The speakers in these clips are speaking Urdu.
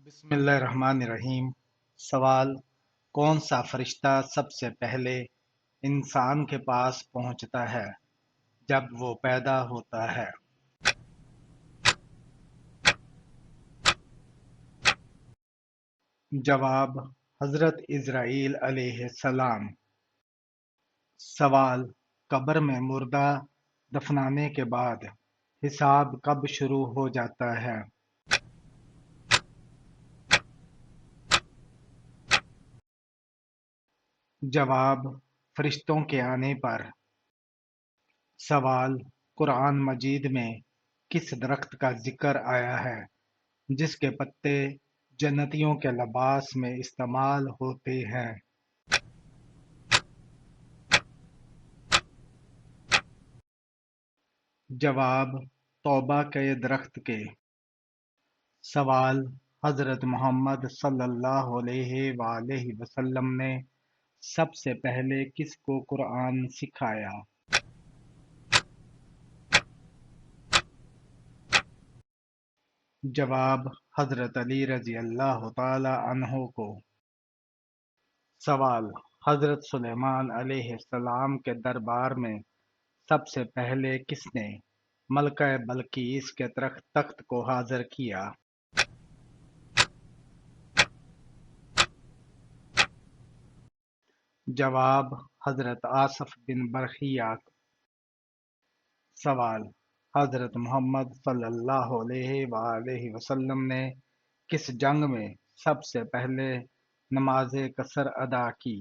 بسم اللہ الرحمن الرحیم۔ سوال: کون سا فرشتہ سب سے پہلے انسان کے پاس پہنچتا ہے جب وہ پیدا ہوتا ہے؟ جواب: حضرت اسرائیل علیہ السلام۔ سوال: قبر میں مردہ دفنانے کے بعد حساب کب شروع ہو جاتا ہے؟ جواب: فرشتوں کے آنے پر۔ سوال: قرآن مجید میں کس درخت کا ذکر آیا ہے جس کے پتے جنتیوں کے لباس میں استعمال ہوتے ہیں؟ جواب: توبہ کے درخت کے۔ سوال: حضرت محمد صلی اللہ علیہ وآلہ وسلم نے سب سے پہلے کس کو قرآن سکھایا؟ جواب: حضرت علی رضی اللہ تعالی عنہ کو۔ سوال: حضرت سلیمان علیہ السلام کے دربار میں سب سے پہلے کس نے ملکہ بلقیس کے تخت کو حاضر کیا؟ جواب: حضرت آصف بن برخیہ۔ سوال: حضرت محمد صلی اللہ علیہ وآلہ وسلم نے کس جنگ میں سب سے پہلے نماز قصر ادا کی؟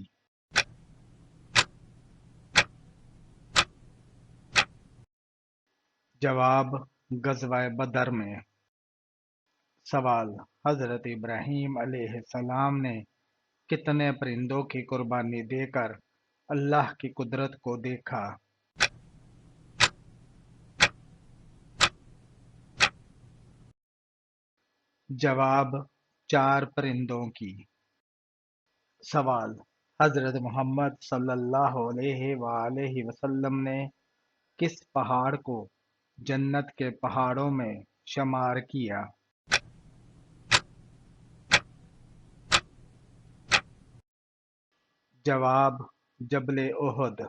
جواب: غزوہ بدر میں۔ سوال: حضرت ابراہیم علیہ السلام نے کتنے پرندوں کی قربانی دے کر اللہ کی قدرت کو دیکھا؟ جواب: 4 پرندوں کی۔ سوال: حضرت محمد صلی اللہ علیہ وآلہ وسلم نے کس پہاڑ کو جنت کے پہاڑوں میں شمار کیا؟ جواب: جبل احد۔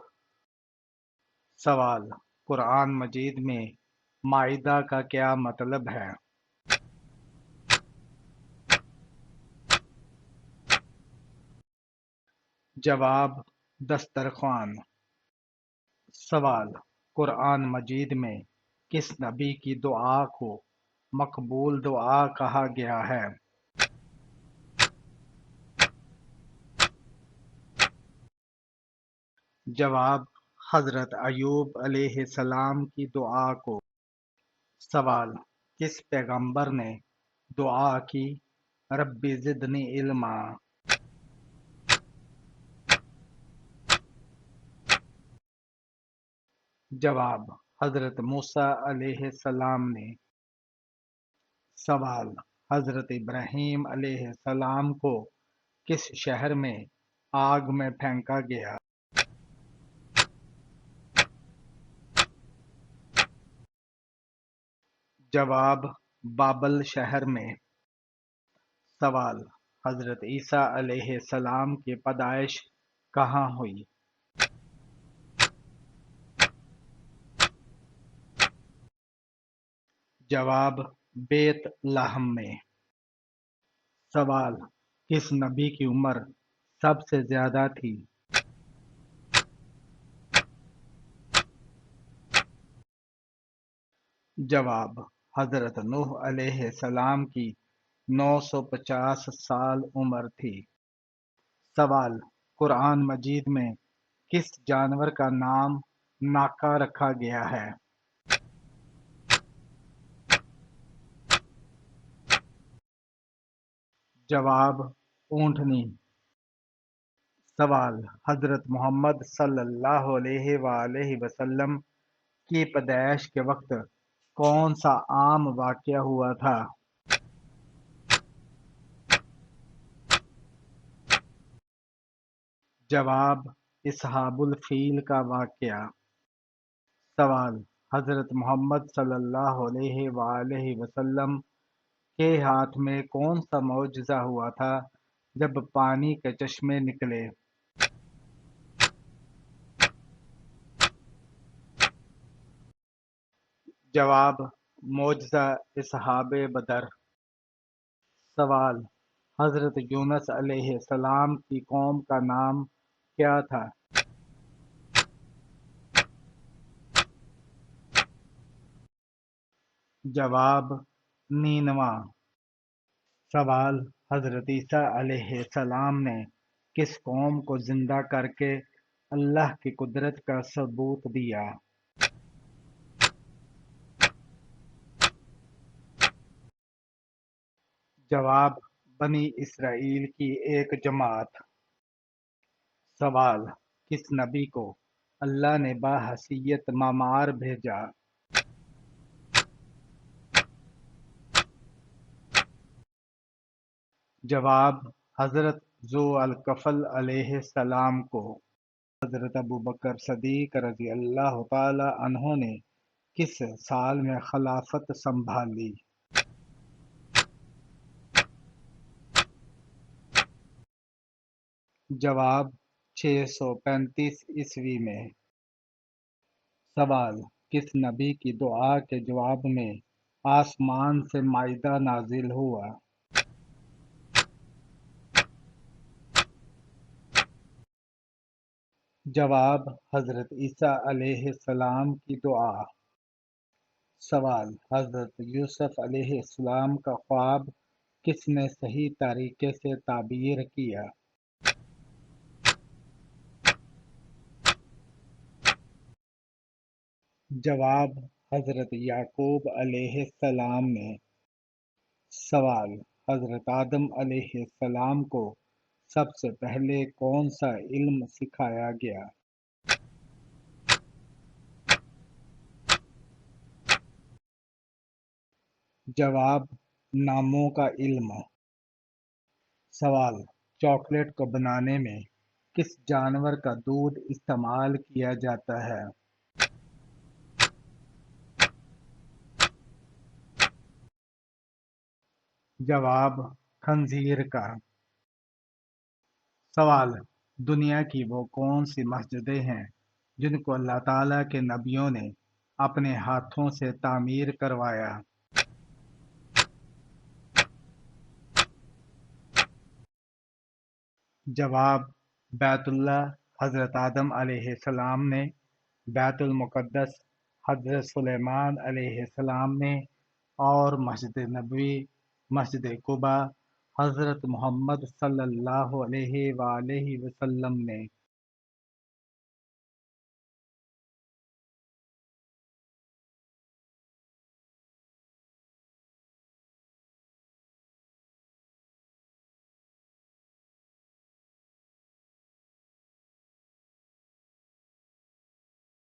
سوال: قرآن مجید میں مائدہ کا کیا مطلب ہے؟ جواب: دسترخوان۔ سوال: قرآن مجید میں کس نبی کی دعا کو مقبول دعا کہا گیا ہے؟ جواب: حضرت ایوب علیہ السلام کی دعا کو۔ سوال: کس پیغمبر نے دعا کی رب زدنی علما؟ جواب: حضرت موسیٰ علیہ السلام نے۔ سوال: حضرت ابراہیم علیہ السلام کو کس شہر میں آگ میں پھینکا گیا؟ جواب: بابل شہر میں۔ سوال: حضرت عیسیٰ علیہ السلام کی پیدائش کہاں ہوئی؟ جواب: بیت لحم میں۔ سوال: کس نبی کی عمر سب سے زیادہ تھی؟ جواب: حضرت نوح علیہ السلام کی 950 سال عمر تھی۔ سوال: قرآن مجید میں کس جانور کا نام ناقہ رکھا گیا ہے؟ جواب: اونٹنی۔ سوال: حضرت محمد صلی اللہ علیہ وآلہ وسلم کی پیدائش کے وقت کون سا عام واقعہ ہوا تھا؟ جواب: اصحاب الفیل کا واقعہ۔ سوال: حضرت محمد صلی اللہ علیہ وآلہ وسلم کے ہاتھ میں کون سا معجزہ ہوا تھا جب پانی کے چشمے نکلے؟ جواب: معجزہ اصحاب بدر۔ سوال: حضرت یونس علیہ السلام کی قوم کا نام کیا تھا؟ جواب: نینوا۔ سوال: حضرت عیسیٰ علیہ السلام نے کس قوم کو زندہ کر کے اللہ کی قدرت کا ثبوت دیا؟ جواب: بنی اسرائیل کی ایک جماعت۔ سوال: کس نبی کو اللہ نے بحیثیت معمار بھیجا؟ جواب: حضرت ذو الکفل علیہ السلام کو۔ حضرت ابوبکر صدیق رضی اللہ تعالی عنہ نے کس سال میں خلافت سنبھالی؟ جواب: 635 میں۔ سوال: کس نبی کی دعا کے جواب میں آسمان سے مائدہ نازل ہوا؟ جواب: حضرت عیسیٰ علیہ السلام کی دعا۔ سوال: حضرت یوسف علیہ السلام کا خواب کس نے صحیح طریقے سے تعبیر کیا؟ جواب: حضرت یعقوب علیہ السلام نے۔ سوال: حضرت آدم علیہ السلام کو سب سے پہلے کون سا علم سکھایا گیا؟ جواب: ناموں کا علم۔ سوال: چاکلیٹ کو بنانے میں کس جانور کا دودھ استعمال کیا جاتا ہے؟ جواب: خنزیر کا۔ سوال: دنیا کی وہ کون سی مسجدیں ہیں جن کو اللہ تعالیٰ کے نبیوں نے اپنے ہاتھوں سے تعمیر کروایا؟ جواب: بیت اللہ حضرت آدم علیہ السلام نے، بیت المقدس حضرت سلیمان علیہ السلام نے، اور مسجد نبوی مسجد قباء حضرت محمد صلی اللہ علیہ وآلہ وسلم نے۔